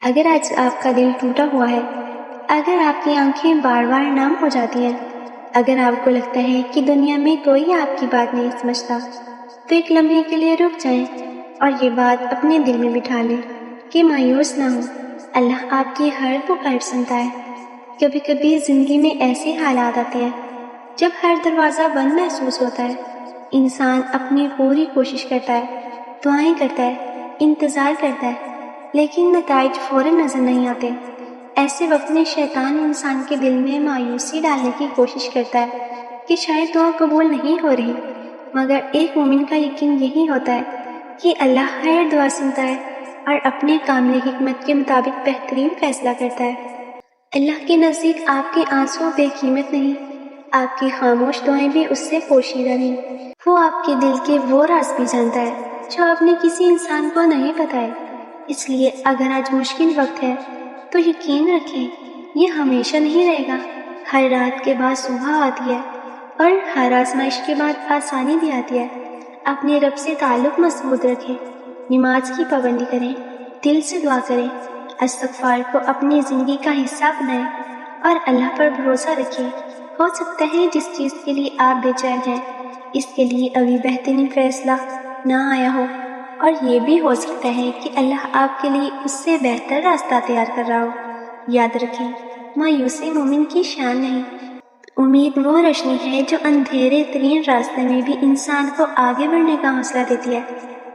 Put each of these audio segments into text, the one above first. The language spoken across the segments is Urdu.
اگر آج آپ کا دل ٹوٹا ہوا ہے، اگر آپ کی آنکھیں بار بار نم ہو جاتی ہیں، اگر آپ کو لگتا ہے کہ دنیا میں کوئی آپ کی بات نہیں سمجھتا، تو ایک لمحے کے لیے رک جائیں اور یہ بات اپنے دل میں بٹھا لیں کہ مایوس نہ ہو، اللہ آپ کی ہر پکار سنتا ہے۔ کبھی کبھی زندگی میں ایسے حالات آتے ہیں جب ہر دروازہ بند محسوس ہوتا ہے، انسان اپنی پوری کوشش کرتا ہے، دعائیں کرتا ہے، انتظار کرتا ہے، لیکن نتائج فوراً نظر نہیں آتے۔ ایسے وقت میں شیطان انسان کے دل میں مایوسی ڈالنے کی کوشش کرتا ہے کہ شاید دعا قبول نہیں ہو رہی، مگر ایک مومن کا یقین یہی ہوتا ہے کہ اللہ ہر دعا سنتا ہے اور اپنے کامل حکمت کے مطابق بہترین فیصلہ کرتا ہے۔ اللہ کے نزدیک آپ کے آنسو بے قیمت نہیں، آپ کی خاموش دعائیں بھی اس سے پوشیدہ نہیں۔ وہ آپ کے دل کے وہ راز بھی جانتا ہے جو آپ نے کسی انسان کو نہیں بتائے۔ اس لیے اگر آج مشکل وقت ہے تو یقین رکھیں یہ ہمیشہ نہیں رہے گا۔ ہر رات کے بعد صبح آتی ہے اور ہر آزمائش کے بعد آسانی بھی آتی ہے۔ اپنے رب سے تعلق مضبوط رکھیں، نماز کی پابندی کریں، دل سے دعا کریں، استغفار کو اپنی زندگی کا حصہ بنائیں اور اللہ پر بھروسہ رکھیں۔ ہو سکتا ہے جس چیز کے لیے آپ بے چین ہیں اس کے لیے ابھی بہترین فیصلہ نہ آیا ہو، اور یہ بھی ہو سکتا ہے کہ اللہ آپ کے لیے اس سے بہتر راستہ تیار کر رہا ہو۔ یاد رکھیں، مایوسی مومن کی شان نہیں، امید وہ روشنی ہے جو اندھیرے ترین راستے میں بھی انسان کو آگے بڑھنے کا حوصلہ دیتی ہے۔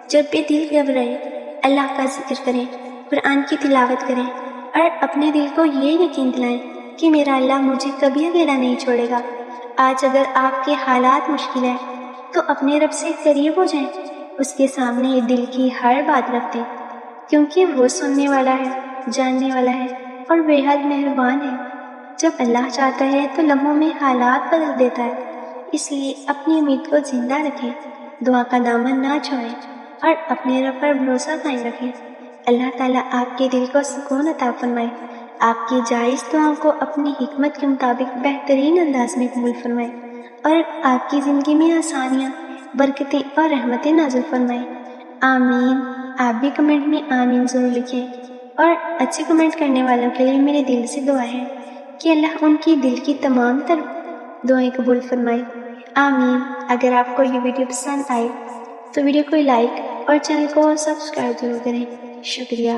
جب بھی دل گھبرائے، اللہ کا ذکر کریں، قرآن کی تلاوت کریں اور اپنے دل کو یہ یقین دلائیں کہ میرا اللہ مجھے کبھی اکیلا نہیں چھوڑے گا۔ آج اگر آپ کے حالات مشکل ہیں تو اپنے رب سے قریب ہو جائیں، اس کے سامنے دل کی ہر بات رکھ دیں، کیونکہ وہ سننے والا ہے، جاننے والا ہے اور بے حد مہربان ہے۔ جب اللہ چاہتا ہے تو لمحوں میں حالات بدل دیتا ہے، اس لیے اپنی امید کو زندہ رکھیں، دعا کا دامن نہ چھوڑیں اور اپنے رب پر بھروسہ قائم رکھیں۔ اللہ تعالیٰ آپ کے دل کو سکون عطا فرمائے، آپ کی جائز دعاؤں کو اپنی حکمت کے مطابق بہترین انداز میں قبول فرمائے اور آپ کی زندگی میں آسانیاں، برکتیں اور رحمتیں نازل فرمائے۔ آمین۔ آپ بھی کمنٹ میں آمین ضرور لکھیں، اور اچھے کمنٹ کرنے والوں کے لیے میرے دل سے دعا ہے کہ اللہ ان کی دل کی تمام تر دعائیں قبول فرمائے۔ آمین۔ اگر آپ کو یہ ویڈیو پسند آئے تو ویڈیو کو لائک اور چینل کو سبسکرائب ضرور کریں۔ شکریہ۔